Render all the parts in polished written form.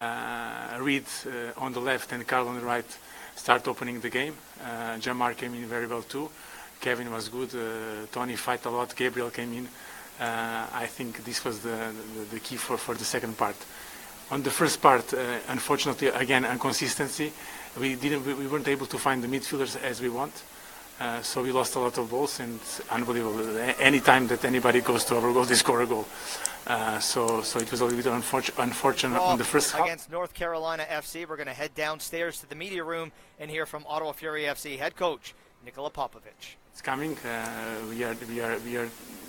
Reed on the left and Carl on the right start opening the game. Jamar came in very well too. Kevin was good. Tony fight a lot. Gabriel came in. I think this was the key for the second part. On the first part, unfortunately, again, inconsistency. We weren't able to find the midfielders as we want. So we lost a lot of balls, and unbelievable. Any time that anybody goes to our goal, they score a goal. So it was a little bit unfortunate on the first half. Against North Carolina FC, we're going to head downstairs to the media room and hear from Ottawa Fury FC head coach Nikola Popovic. It's coming. We are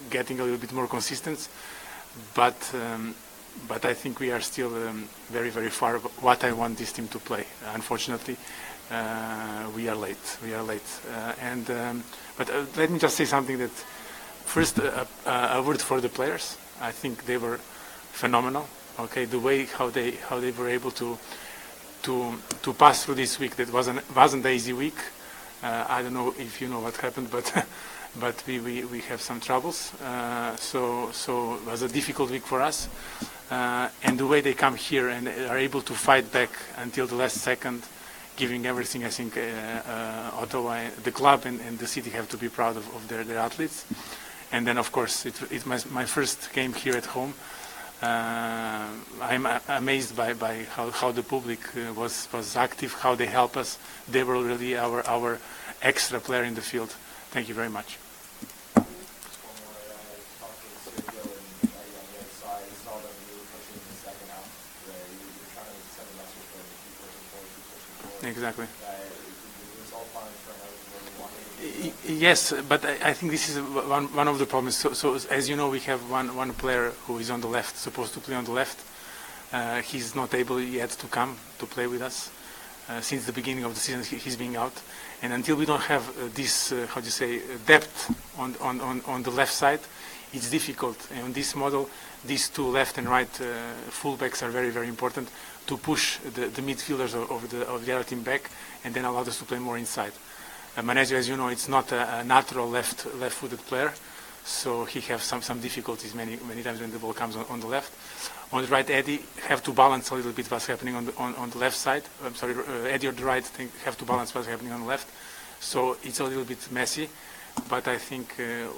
getting a little bit more consistent, but I think we are still very far what I want this team to play. Unfortunately, we are late. But let me just say something that first a word for the players. I think they were phenomenal. Okay, the way how they were able to pass through this week, that wasn't an easy week. I don't know if you know what happened, but we have some troubles. So it was a difficult week for us. And the way they come here and are able to fight back until the last second, giving everything, I think Ottawa, the club and the city have to be proud of their athletes. And then, of course, it was my first game here at home. I'm amazed by how the public was active, how they help us. They were really our extra player in the field. Thank you very much. Exactly. Yes, but I think this is one of the problems. So as you know, we have one player who is on the left, supposed to play on the left. He's not able yet to come to play with us. Since the beginning of the season, he's being out. And until we don't have this, depth on the left side, it's difficult. And on this model, these two left and right fullbacks are very important to push the midfielders of the other team back and then allow us to play more inside. Manezio, as you know, it's not a natural left-footed player, so he has some difficulties many times when the ball comes on the left. On the right, Eddie have to balance a little bit what's happening on the left side. I'm sorry, Eddie on the right have to balance what's happening on the left. So it's a little bit messy, but I think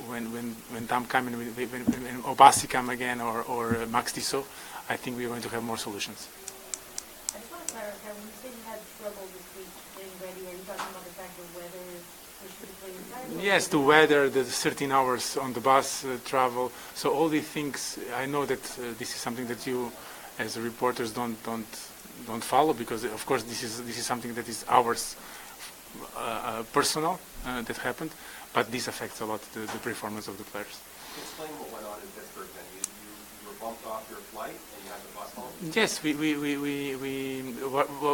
when Tam come and when Obasi come again or Max Tissot, I think we're going to have more solutions. I just want to clarify, when you say you had trouble this week getting ready, are you talking about the fact of weather? Yes, the weather, the 13 hours on the bus travel. So all these things, I know that this is something that you, as reporters, don't follow, because of course this is something that is ours, personal, that happened. But this affects a lot the performance of the players. Explain what went on in Pittsburgh then. You were bumped off your flight and you had to bus home? Yes, we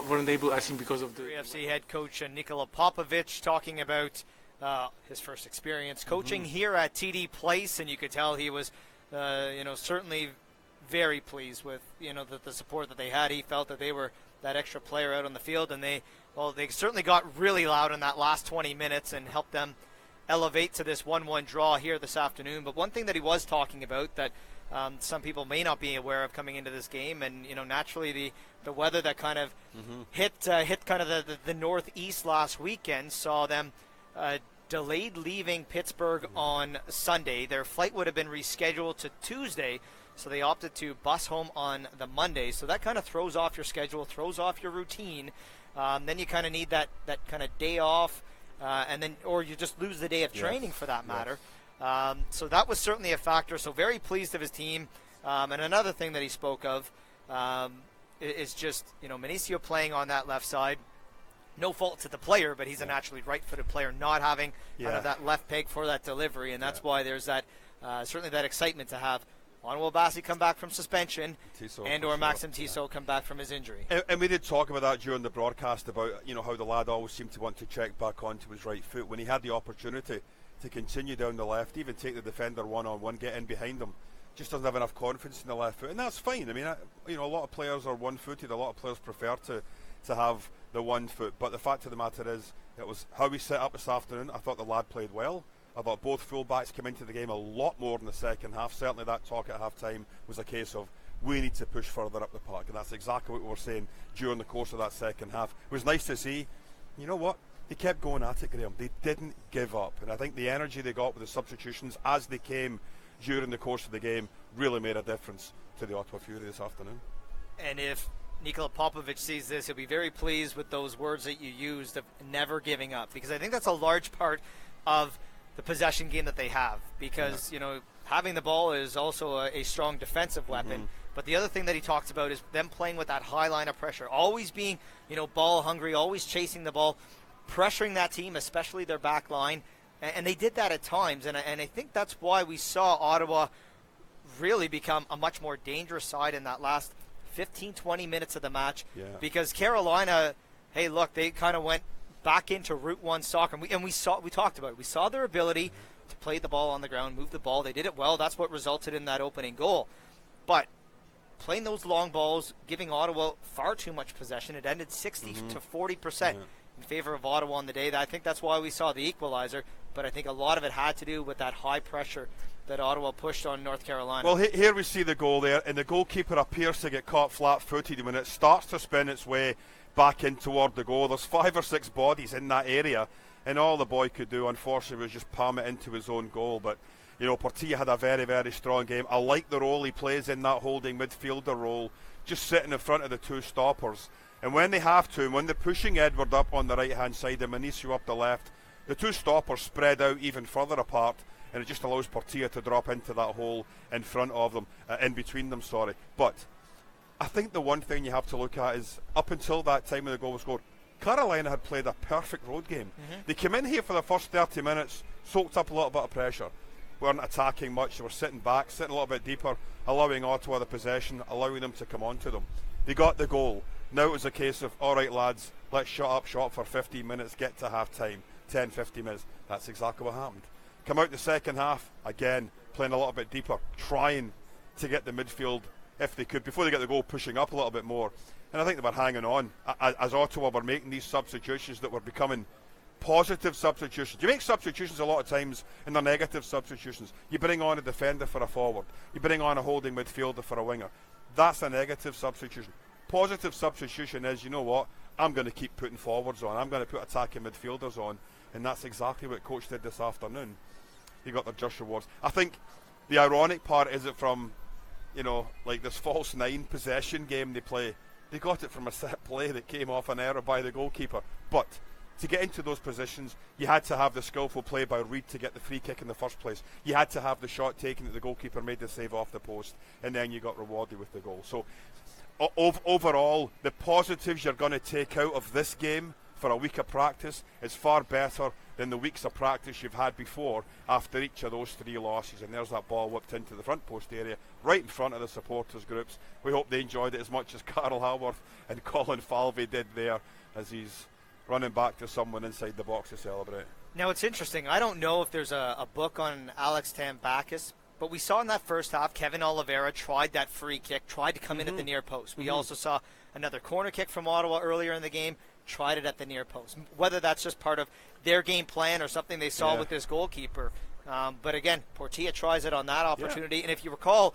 weren't able, I think, because of the... FC head coach Nikola Popovic talking about his first experience coaching here at TD Place, and you could tell he was, certainly very pleased with, the support that they had. He felt that they were that extra player out on the field, and they certainly got really loud in that last 20 minutes and helped them elevate to this 1-1 draw here this afternoon. But one thing that he was talking about that some people may not be aware of coming into this game, and naturally the weather that kind of hit kind of the northeast last weekend saw them delayed leaving Pittsburgh on Sunday. Their flight would have been rescheduled to Tuesday, so they opted to bus home on the Monday. So that kind of throws off your schedule, throws off your routine. Then you kind of need that kind of day off, or you just lose the day of training for that matter. So that was certainly a factor. So very pleased of his team. And another thing that he spoke of is just, Minicio playing on that left side. No fault to the player, but he's a naturally right-footed player, not having kind of that left peg for that delivery, and that's why there's that certainly that excitement to have Onwell Bassi come back from suspension or Maxim Tissot come back from his injury. And we did talk about that during the broadcast about how the lad always seemed to want to check back onto his right foot when he had the opportunity to continue down the left, even take the defender one-on-one, get in behind him. Just doesn't have enough confidence in the left foot, and that's fine. I mean, a lot of players are one-footed. A lot of players prefer to have the one foot, but the fact of the matter is it was how we set up this afternoon. I thought the lad played well. I thought both full-backs came into the game a lot more in the second half. Certainly that talk at half-time was a case of we need to push further up the park, and that's exactly what we were saying during the course of that second half. It was nice to see. You know what? They kept going at it, Graeme. They didn't give up, and I think the energy they got with the substitutions as they came during the course of the game really made a difference to the Ottawa Fury this afternoon. And if Nikola Popovic sees this, he'll be very pleased with those words that you used of never giving up, because I think that's a large part of the possession game that they have, because having the ball is also a strong defensive weapon. But the other thing that he talks about is them playing with that high line of pressure, always being ball hungry, always chasing the ball, pressuring that team, especially their back line. And they did that at times, and I think that's why we saw Ottawa really become a much more dangerous side in that last 15-20 minutes of the match. Because Carolina, hey, look, they kind of went back into Route 1 soccer, and we talked about it. We saw their ability to play the ball on the ground, move the ball. They did it well. That's what resulted in that opening goal. But playing those long balls, giving Ottawa far too much possession, it ended 60 to 40% in favor of Ottawa on the day. I think that's why we saw the equalizer, but I think a lot of it had to do with that high pressure that Ottawa pushed on North Carolina. Well, here we see the goal there, and the goalkeeper appears to get caught flat-footed. When it starts to spin its way back in toward the goal, there's 5 or 6 bodies in that area, and all the boy could do, unfortunately, was just palm it into his own goal. But Portilla had a very, very strong game. I like the role he plays in that holding midfielder role, just sitting in front of the 2 stoppers. And when they have to, and when they're pushing Edward up on the right-hand side and Manicio up the left, the 2 stoppers spread out even further apart, and it just allows Portilla to drop into that hole in front of them, in between them, But I think the one thing you have to look at is, up until that time when the goal was scored, Carolina had played a perfect road game. They came in here for the first 30 minutes, soaked up a little bit of pressure, weren't attacking much, they were sitting back, sitting a little bit deeper, allowing Ottawa the possession, allowing them to come onto them. They got the goal. Now it was a case of, all right, lads, let's shut up shop for 15 minutes, get to half-time, 10-15 minutes. That's exactly what happened. Come out the second half, again, playing a little bit deeper, trying to get the midfield, if they could, before they get the goal, pushing up a little bit more. And I think they were hanging on, as Ottawa were making these substitutions that were becoming positive substitutions. You make substitutions a lot of times, and they're negative substitutions. You bring on a defender for a forward. You bring on a holding midfielder for a winger. That's a negative substitution. Positive substitution is, you know what, I'm going to keep putting forwards on. I'm going to put attacking midfielders on. And that's exactly what Coach did this afternoon. He got their just rewards. I think the ironic part is it from, like this false 9 possession game they play. They got it from a set play that came off an error by the goalkeeper. But to get into those positions, you had to have the skillful play by Reid to get the free kick in the first place. You had to have the shot taken that the goalkeeper made the save off the post, and then you got rewarded with the goal. So overall, the positives you're going to take out of this game for a week of practice is far better than the weeks of practice you've had before after each of those 3 losses. And there's that ball whipped into the front post area right in front of the supporters groups. We hope they enjoyed it as much as Carl Haworth and Colin Falvey did there, as he's running back to someone inside the box to celebrate. Now it's interesting, I don't know if there's a book on Alex Tambakis, but we saw in that first half Kevin Oliveira tried that free kick, tried to come in at the near post. We also saw another corner kick from Ottawa earlier in the game, tried it at the near post. Whether that's just part of their game plan or something they saw with this goalkeeper. But again, Portilla tries it on that opportunity. And if you recall,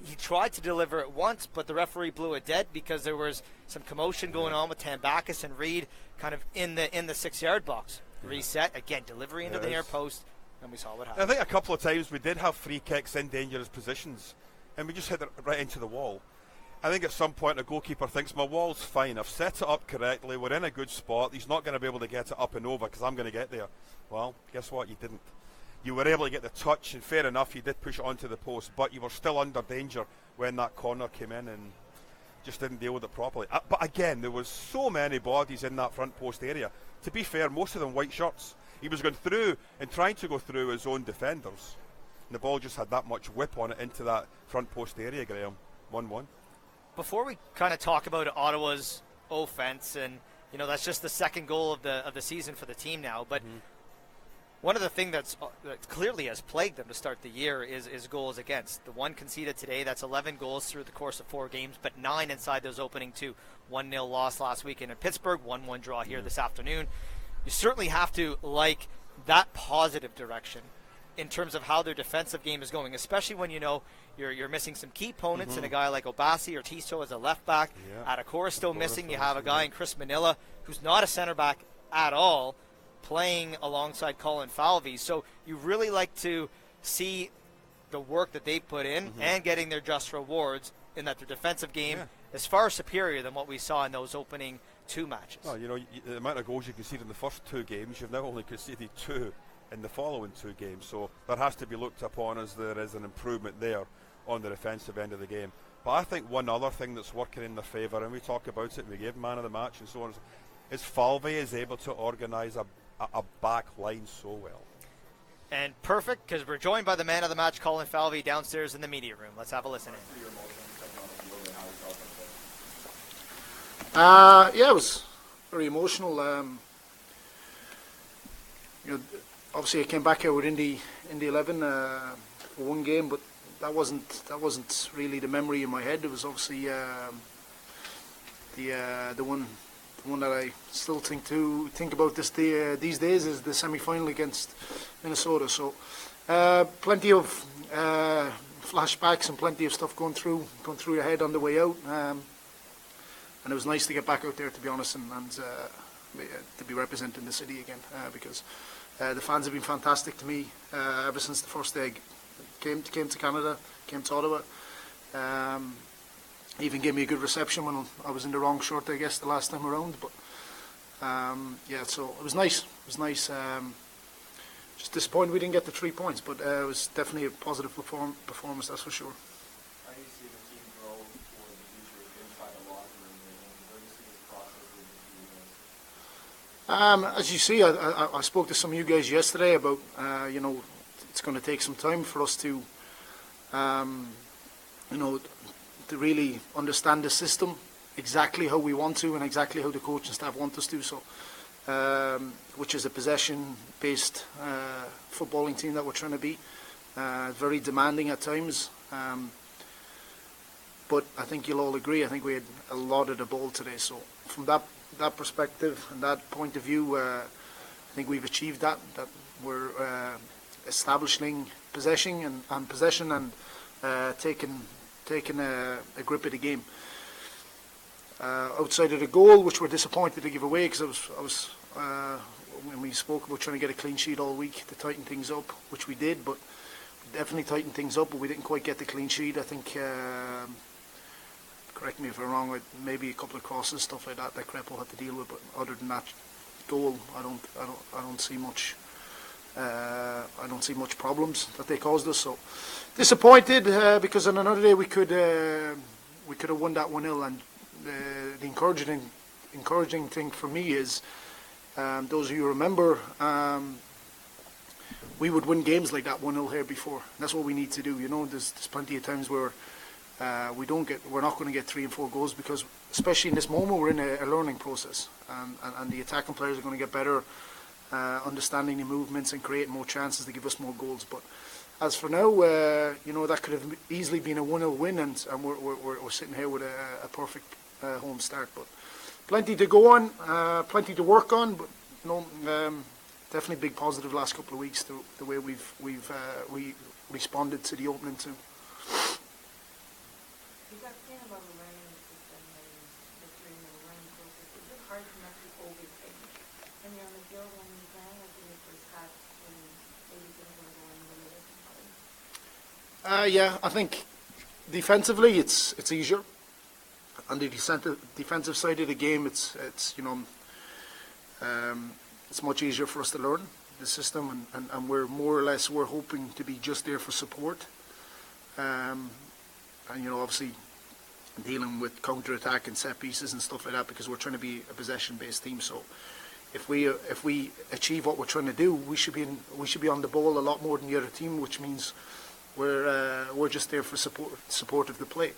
he tried to deliver it once, but the referee blew it dead because there was some commotion going on with Tambakis and Reid kind of in the 6-yard box. Reset, again, delivery into the near post, and we saw what happened. I think a couple of times we did have free kicks in dangerous positions, and we just hit it right into the wall. I think at some point a goalkeeper thinks, my wall's fine, I've set it up correctly, we're in a good spot, he's not going to be able to get it up and over because I'm going to get there. Well, guess what, you didn't. You were able to get the touch, and fair enough, you did push it onto the post, but you were still under danger when that corner came in and just didn't deal with it properly. But again, there was so many bodies in that front post area. To be fair, most of them white shirts. He was going through and trying to go through his own defenders. And the ball just had that much whip on it into that front post area, Graeme. 1-1. Before we kind of talk about Ottawa's offense, and that's just the second goal of the season for the team now, but one of the things that clearly has plagued them to start the year is goals against. The one conceded today, that's 11 goals through the course of 4 games, but 9 inside those opening 2. 1-0 loss last weekend in Pittsburgh, 1-1 draw here this afternoon. You certainly have to like that positive direction in terms of how their defensive game is going, especially when you're missing some key opponents in a guy like Obasi or Tiso as a left back. Yeah. Adekora still missing. You have a guy in Chris Manila who's not a center back at all, playing alongside Colin Falvey. So you really like to see the work that they put in and getting their just rewards in that their defensive game is far superior than what we saw in those opening 2 matches. Well, you know, the amount of goals you conceded in the first 2 games, you've now only conceded 2 in the following 2 games. So there has to be looked upon as there is an improvement there on the defensive end of the game. But I think one other thing that's working in their favour, and we talk about it, we gave man of the match and so on, is Falvey is able to organise a back line so well. And perfect, because we're joined by the man of the match, Colin Falvey, downstairs in the media room. Let's have a listen in. Yeah, it was very emotional. Obviously I came back here with Indy 11 for 1 game, but that wasn't really the memory in my head. It was obviously the one that I still think about these days is the semi-final against Minnesota. So plenty of flashbacks and plenty of stuff going through your head on the way out. And it was nice to get back out there, to be honest, and to be representing the city again, because the fans have been fantastic to me ever since the first day I came to Canada, came to Ottawa. Even gave me a good reception when I was in the wrong shirt, I guess, the last time around. But so it was nice. It was nice. Just disappointed we didn't get the 3 points, but it was definitely a positive performance, that's for sure. How do you see the team grow for the future inside the locker room, and where do you see this process with the As you see, I spoke to some of you guys yesterday about it's going to take some time for us to to really understand the system exactly how we want to and exactly how the coach and staff want us to. So, which is a possession-based footballing team that we're trying to be. Very demanding at times. But I think you'll all agree, I think we had a lot of the ball today. So from that perspective and that point of view, I think we've achieved that we're establishing possession and taking a grip of the game. Outside of the goal, which we're disappointed to give away, because I was when we spoke about trying to get a clean sheet all week to tighten things up, which we did, but we definitely tightened things up, but we didn't quite get the clean sheet. I think, correct me if I'm wrong, maybe a couple of crosses, stuff like that Crepo had to deal with, but other than that goal, I don't see much. I don't see much problems that they caused us. So disappointed because on another day we could have won that 1-0. And the encouraging thing for me is those of you who remember we would win games like that 1-0 here before. That's what we need to do. There's plenty of times where we're not going to get 3 and 4 goals because, especially in this moment, we're in a learning process, and the attacking players are going to get better. Understanding the movements and creating more chances to give us more goals. But as for now, that could have easily been a 1-0 win, and we're sitting here with a perfect home start. But plenty to go on, plenty to work on. But definitely big positive last couple of weeks. The way we responded to the opening too. You got saying about the learning system and the training and the learning process. Is it hard to not be over things when you're on the field when you're playing, like in your first half when maybe things are going a little bit? Yeah, I think defensively it's easier. On the defensive side of the game, it's much easier for us to learn the system, and we're more or less hoping to be just there for support. And obviously dealing with counter-attack and set pieces and stuff like that, because we're trying to be a possession-based team. So if we achieve what we're trying to do, we should be on the ball a lot more than the other team, which means we're just there for support of the play.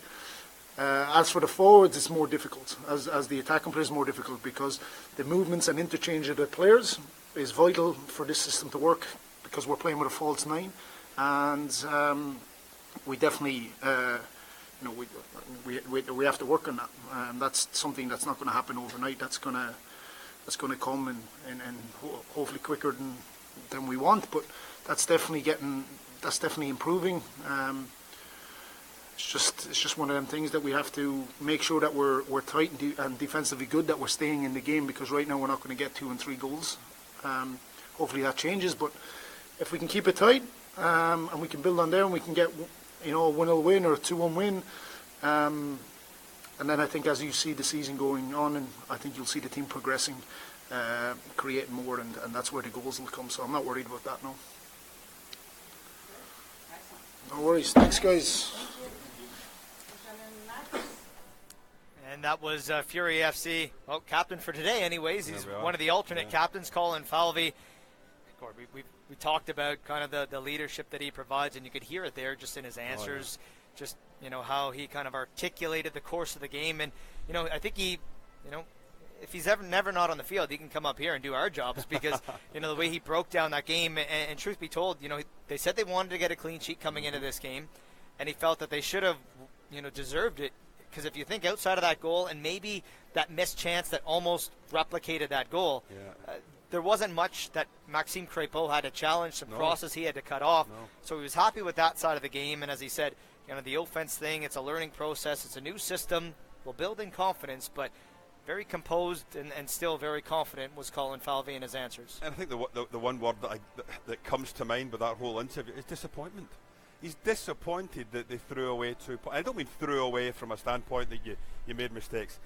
As for the forwards, it's more difficult. As the attacking players, more difficult because the movements and interchange of the players is vital for this system to work, because we're playing with a false 9, and we definitely we have to work on that. That's something that's not going to happen overnight. That's going to come and hopefully quicker than we want. But that's definitely improving. it's just one of them things that we have to make sure that we're tight and defensively good, that we're staying in the game, because right now we're not going to get 2 and 3 goals. Hopefully that changes, but if we can keep it tight and we can build on there and we can get a 1-0 win or a 2-1 win, and then I think as you see the season going on, and I think you'll see the team progressing, creating more, and that's where the goals will come. So I'm not worried about that, no. No worries. Thanks, guys. And that was Fury FC, well, captain for today anyways. He's one of the alternate captains, Colin Falvey. We talked about kind of the leadership that he provides, and you could hear it there just in his answers, just, how he kind of articulated the course of the game. And, I think he, if he's never not on the field, he can come up here and do our jobs, because, the way he broke down that game, and truth be told, they said they wanted to get a clean sheet coming into this game, and he felt that they should have, deserved it. Because if you think outside of that goal and maybe that missed chance that almost replicated that goal, there wasn't much that Maxime Crépeau had to challenge, some crosses he had to cut off. So he was happy with that side of the game. And as he said, the offense thing, it's a learning process. It's a new system. We'll build in confidence, but very composed and still very confident was Colin Falvey in his answers. And I think the one word that comes to mind with that whole interview is disappointment. He's disappointed that they threw away 2 points. I don't mean threw away from a standpoint that you made mistakes.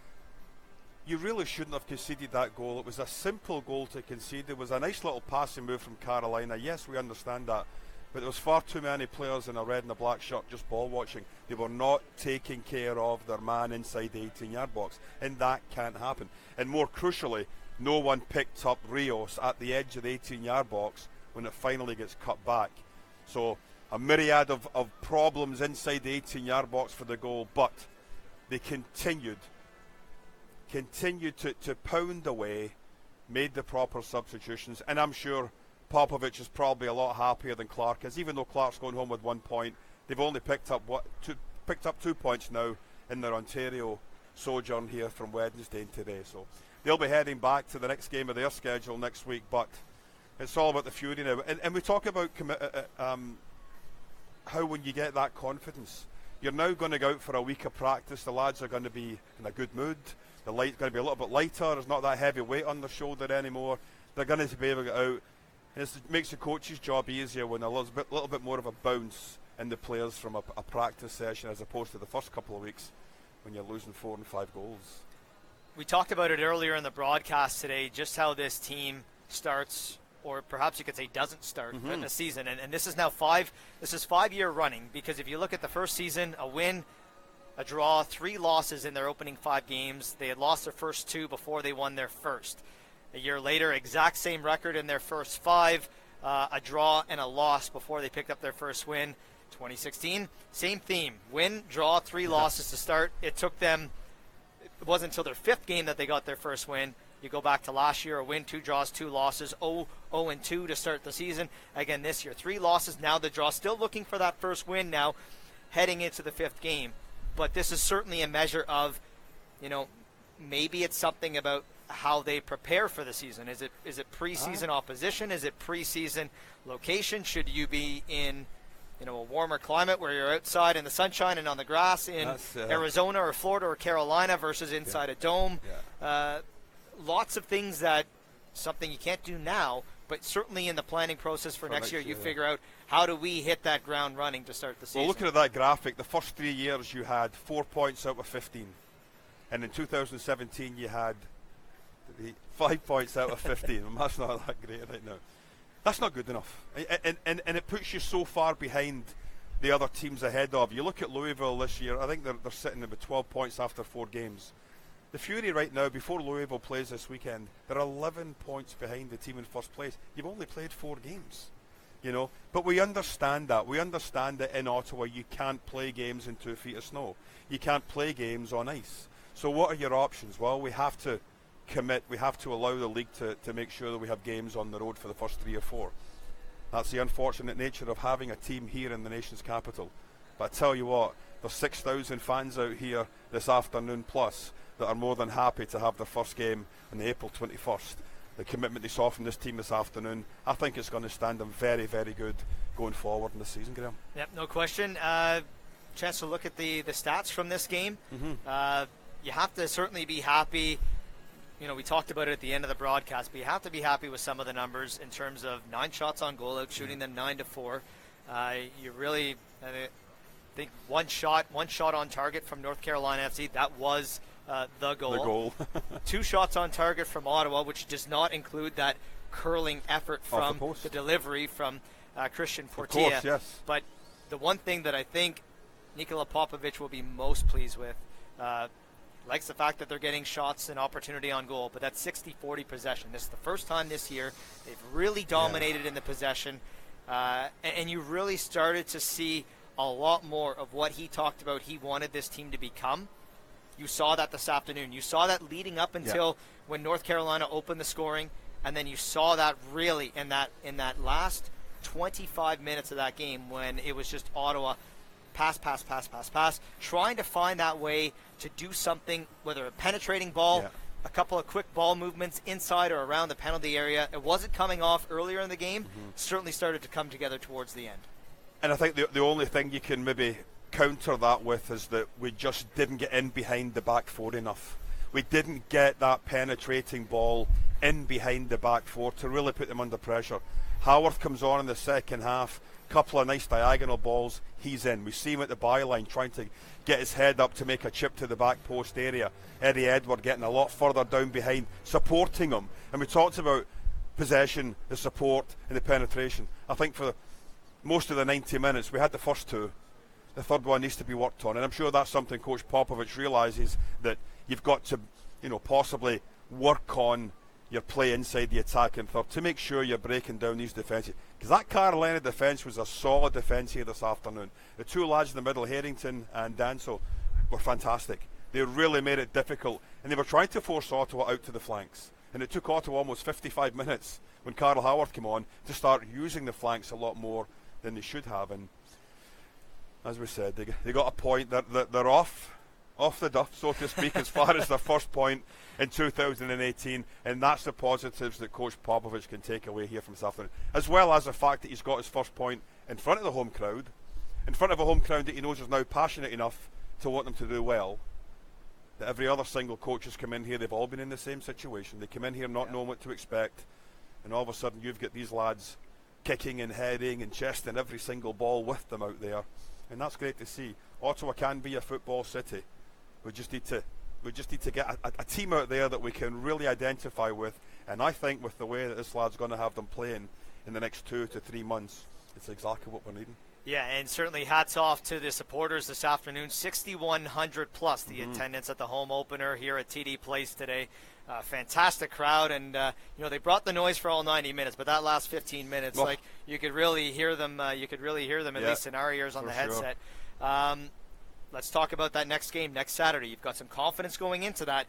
You really shouldn't have conceded that goal. It was a simple goal to concede. It was a nice little passing move from Carolina. Yes, we understand that. But there was far too many players in a red and a black shirt just ball watching. They were not taking care of their man inside the 18-yard box. And that can't happen. And more crucially, no one picked up Rios at the edge of the 18-yard box when it finally gets cut back. So a myriad of problems inside the 18-yard box for the goal, but they continued to pound away, made the proper substitutions, and I'm sure Popovic is probably a lot happier than Clark is. Even though Clark's going home with 1 point, they've only picked up 2 points now in their Ontario sojourn here from Wednesday and today. So they'll be heading back to the next game of their schedule next week, but it's all about the Fury now. And we talk about how when you get that confidence, you're now going to go out for a week of practice. The lads are going to be in a good mood. The light's going to be a little bit lighter. There's not that heavy weight on their shoulder anymore. They're going to be able to get out. And it makes the coach's job easier when a little bit more of a bounce in the players from a practice session, as opposed to the first couple of weeks when you're losing 4 and 5 goals. We talked about it earlier in the broadcast today, just how this team starts, or perhaps you could say doesn't start in the season. And this is now 5-year running, because if you look at the first season, a win, a draw, 3 losses in their opening 5 games. They had lost their first 2 before they won their first. A year later, exact same record in their first 5, a draw and a loss before they picked up their first win. 2016, same theme, win, draw, 3 losses to start. It wasn't until their 5th game that they got their first win. You go back to last year, a win, 2 draws, 2 losses, 0-2 to start the season. Again, this year, 3 losses, now the draw. Still looking for that first win now, heading into the 5th game. But this is certainly a measure of, maybe it's something about how they prepare for the season. Is it preseason opposition? Is it preseason location? Should you be in a warmer climate where you're outside in the sunshine and on the grass in Arizona or Florida or Carolina versus inside a dome? Lots of things that something you can't do now, but certainly in the planning process for next year, you figure out how do we hit that ground running to start the season. Well, looking at that graphic, the first 3 years you had 4 points out of 15. And in 2017 you had 5 points out of 15. And that's not that great right now. That's not good enough. And it puts you so far behind the other teams ahead of. You look at Louisville this year, I think they're sitting at 12 points after 4 games. The Fury right now, before Louisville plays this weekend, they're 11 points behind the team in first place. You've only played 4 games, But we understand that. We understand that in Ottawa you can't play games in 2 feet of snow. You can't play games on ice. So what are your options? Well, we have to commit. We have to allow the league to make sure that we have games on the road for the first 3 or 4. That's the unfortunate nature of having a team here in the nation's capital. But I tell you what, there's 6,000 fans out here this afternoon plus that are more than happy to have their first game on the April 21st. The commitment they saw from this team this afternoon, I think it's going to stand them very, very good going forward in the season, Graeme. Yep, no question. chance to look at the stats from this game. You have to certainly be happy. You know, we talked about it at the end of the broadcast, but you have to be happy with some of the numbers in terms of 9 shots on goal, out shooting them 9-4. You really, I think one shot on target from North Carolina FC. That was the goal. 2 shots on target from Ottawa, which does not include that curling effort from the delivery from Christian Portilla. Of course, yes. But the one thing that I think Nikola Popovic will be most pleased with, likes the fact that they're getting shots and opportunity on goal, but that's 60-40 possession. This is the first time this year they've really dominated in the possession, and you really started to see a lot more of what he talked about he wanted this team to become. You saw that this afternoon. You saw that leading up until when North Carolina opened the scoring, and then you saw that really in that last 25 minutes of that game when it was just Ottawa pass, trying to find that way to do something, whether a penetrating ball, a couple of quick ball movements inside or around the penalty area. It wasn't coming off earlier in the game, certainly started to come together towards the end. And I think the only thing you can maybe counter that with is that we just didn't get in behind the back four enough. We didn't get that penetrating ball in behind the back four to really put them under pressure. Haworth comes on in the second half, couple of nice diagonal balls, he's in. We see him at the byline trying to get his head up to make a chip to the back post area. Eddie Edward getting a lot further down behind, supporting him. And we talked about possession, the support and the penetration. I think for most of the 90 minutes we had the first 2. The third one needs to be worked on, and I'm sure that's something Coach Popovic realises, that you've got to, possibly work on your play inside the attacking third to make sure you're breaking down these defences. Because that Carolina defence was a solid defence here this afternoon. The 2 lads in the middle, Harrington and Danso, were fantastic. They really made it difficult, and they were trying to force Ottawa out to the flanks. And it took Ottawa almost 55 minutes when Carl Haworth came on to start using the flanks a lot more than they should have. And as we said, they got a point that they're off the duff, so to speak, as far as their first point in 2018, and that's the positives that Coach Popovic can take away here from this afternoon, as well as the fact that he's got his first point in front of the home crowd, in front of a home crowd that he knows is now passionate enough to want them to do well. That every other single coach has come in here, they've all been in the same situation. They come in here not knowing what to expect, and all of a sudden you've got these lads kicking and heading and chesting every single ball with them out there, and that's great to see. Ottawa can be a football city. We just need to get a team out there that we can really identify with, and I think with the way that this lad's going to have them playing in the next 2 to 3 months, it's exactly what we're needing. Yeah, and certainly hats off to the supporters this afternoon. 6,100 plus the attendance at the home opener here at TD Place today. Fantastic crowd, and they brought the noise for all 90 minutes, but that last 15 minutes, you could really hear them. At least in our ears on the headset. Let's talk about that next game next Saturday. You've got some confidence going into that.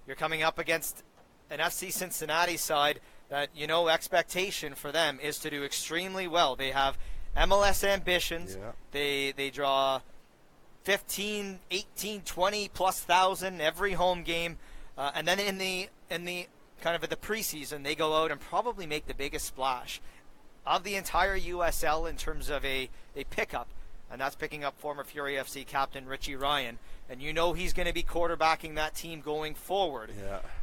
You're coming up against an FC Cincinnati side that, expectation for them is to do extremely well. They have MLS ambitions. Yeah. They draw 15, 18, 20 plus thousand every home game. And then in the kind of at the preseason, they go out and probably make the biggest splash of the entire USL in terms of a pickup. And that's picking up former Fury FC captain Richie Ryan. And he's going to be quarterbacking that team going forward.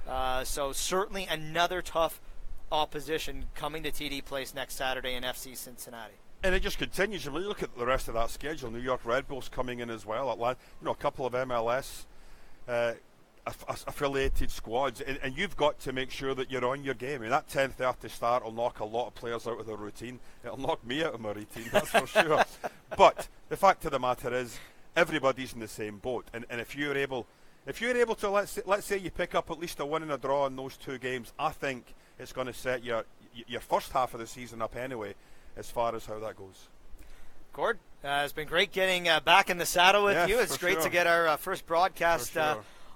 Yeah. So certainly another tough opposition coming to TD Place next Saturday in FC Cincinnati. And it just continues. When you look at the rest of that schedule, New York Red Bulls coming in as well. A couple of MLS affiliated squads. And you've got to make sure that you're on your game. I mean, that 10:30 start will knock a lot of players out of their routine. It'll knock me out of my routine, that's for sure. But the fact of the matter is, everybody's in the same boat. And if you're able to, let's say you pick up at least a win and a draw in those 2 games, I think it's going to set your first half of the season up anyway, as far as how that goes. Gord, it's been great getting back in the saddle with you. It's great to get our first broadcast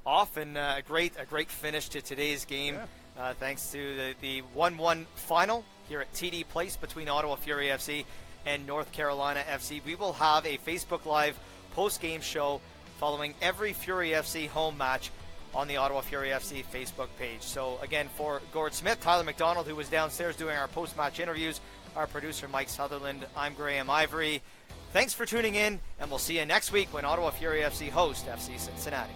off, and a great finish to today's game. Yeah. Thanks to the 1-1 final here at TD Place between Ottawa Fury FC and North Carolina FC. We will have a Facebook Live post-game show following every Fury FC home match on the Ottawa Fury FC Facebook page. So again, for Gord Smith, Tyler McDonald, who was downstairs doing our post-match interviews, our producer Mike Sutherland, I'm Graeme Ivory. Thanks for tuning in, and we'll see you next week when Ottawa Fury FC host FC Cincinnati.